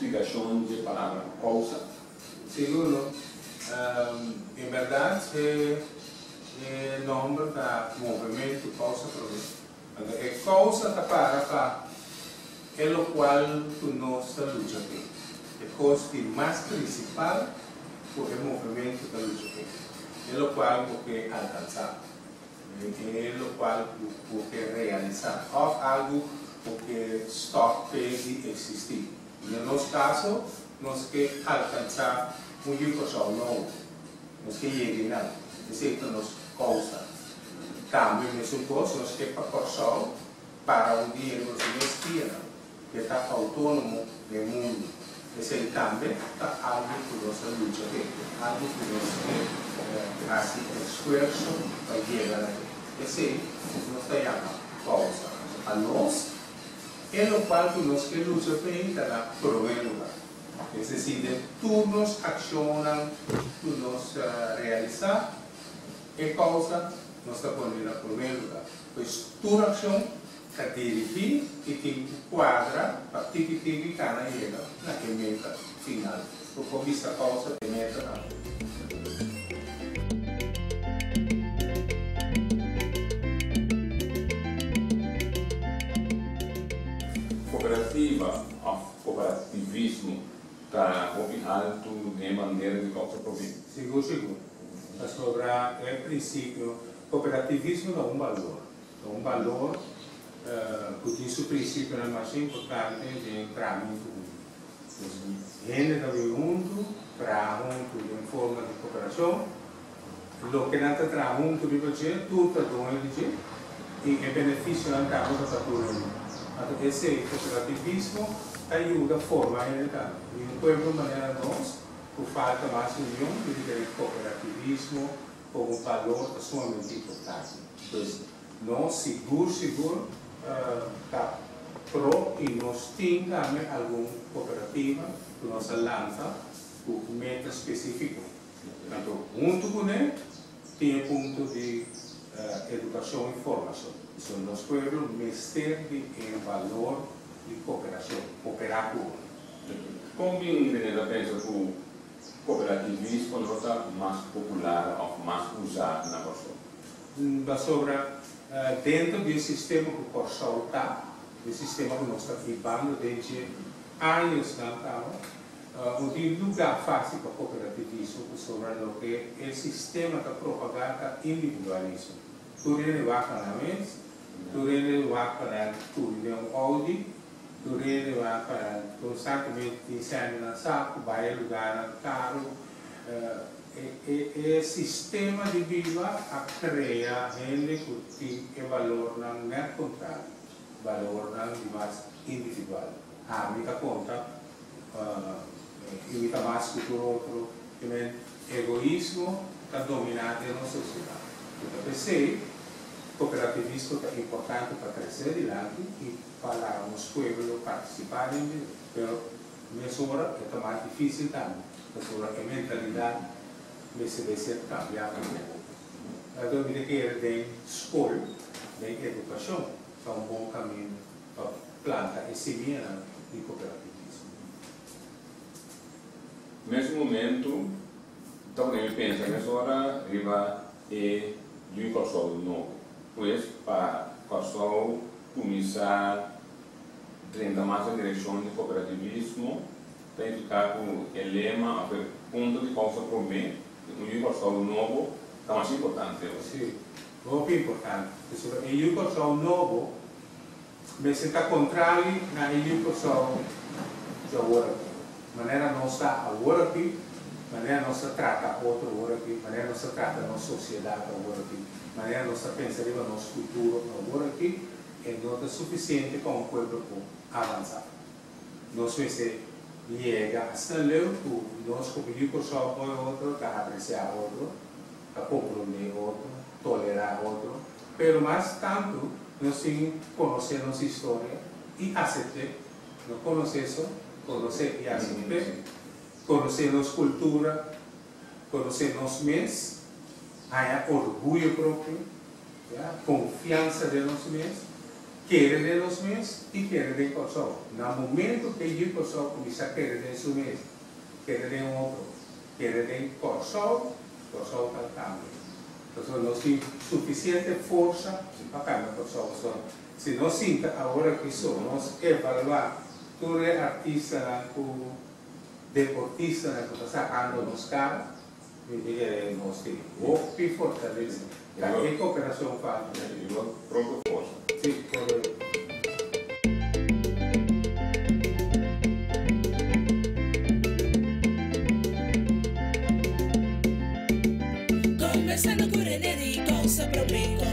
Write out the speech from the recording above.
significación de la palabra causa? Seguro. En verdad, el nombre del movimiento causa problema. Es causa para es lo cual tú no estás luchando. Es cosa más principal por el movimiento de lucha. Es lo cual porque alcanzar. Es lo cual porque realizar. O algo porque stop de existir. En nuestro caso, nos que alcanzar una cosa nueva. Nos que llegar a es decir, nos causa. Cambio en ese cosa, nos que pasar para un día nos investiga. Que está autónomo del mundo. Es el cambio, algo que nos lucha, algo que nos hace esfuerzo para llegar a él. Ese nos llama causa. A nos, es lo cual que nos que lucha para proveer lugar. Es decir, tú nos accionan, tú nos realizas, ¿qué causa nos está poniendo a proveer lugar? Pues tu acción a dirigir y que cuadra para que cada llega a la meta final. Por esta causa de meta. Cooperativa ou cooperativismo está alto de maneira de causa problema? Seguro, seguro. Sobre el princípio, cooperativismo é valor. É valor porque esse princípio é mais importante de entrar muito gente da junto para junto em forma de cooperação o que não está junto de você tudo está doendo e é benefício não está junto para todo mundo então esse cooperativismo ajuda a formar a realidade e um povo de maneira nós por falta mais união que o cooperativismo como um valor extremamente importante então nós seguro está pro e nós temos também alguma cooperativa que nós lança com meta específico. Então, junto com ele, tem ponto de educação e formação. Isso nós podemos mexer em valor de cooperação, cooperar com Como a pensa que o cooperativismo não está mais popular ou mais usado na pessoa? Sobre dentro do sistema que o Corsol está, do sistema que nós estamos vivendo desde anos onde lugar fácil para o cooperativismo sobre o que é o sistema que propaga individualismo. Tudo ele vai para a mesa, tudo ele vai para tudo de audit, tudo ele vai para constantemente dizendo na saco, vai lugar caro. É sistema de vida a criar gente que tem valor não é contrário, valor não é mais individual. A minha conta, imita mais que o outro, também egoísmo está dominado na sociedade. Então, pensei, cooperativismo é importante para crescer adiante e para os povos participarem, mas nessa hora é mais difícil também, porque a mentalidade deve ser cambiada. Então, eu diria que tem escola, tem educação, é bom caminho para plantar esse semente de cooperativismo. Nesse momento, também eu penso, nessa hora, arriba de um Corsol novo. Pois, para o Corsol começar a treinar mais a direção de cooperativismo, tem que ficar com o lema, o ponto de causa problema. O Corsol novo está mais importante. Sim, muito importante. O Corsol novo, mas está contrário ao Corsol de agora. Maneira nossa agora aqui, maneira nossa trata outro agora aqui, maneira nossa trata a nossa sociedade agora aqui, maneira nossa pensar na nossa cultura agora aqui, não é suficiente para um povo avançar. Nós pensamos llega hasta luego nós como só outro, a apreciar outro, a compreender outro, tolerar outro, pero mais tanto nós temos que conhecer nossa história e aceitar, não conhecer isso, conhecer e aceitar, conhecer nossa cultura, conhecer nós mesmos, há orgulho próprio, confiança de nós mesmos, querer de los meses y querer de corazón. En el momento que yo corazón comienza a querer de su mes, querer de otro, querer de corazón está cambio. Entonces no hay suficiente fuerza para cambiar el corazón. Si no sienta ahora que somos evaluar, tú eres artista, deportista, que está sacando los carros, nos tiene que fortalecer. ¿Qué cooperación falta? Y la propia fuerza. Sí, correcto. Conversando con René y cosa propia.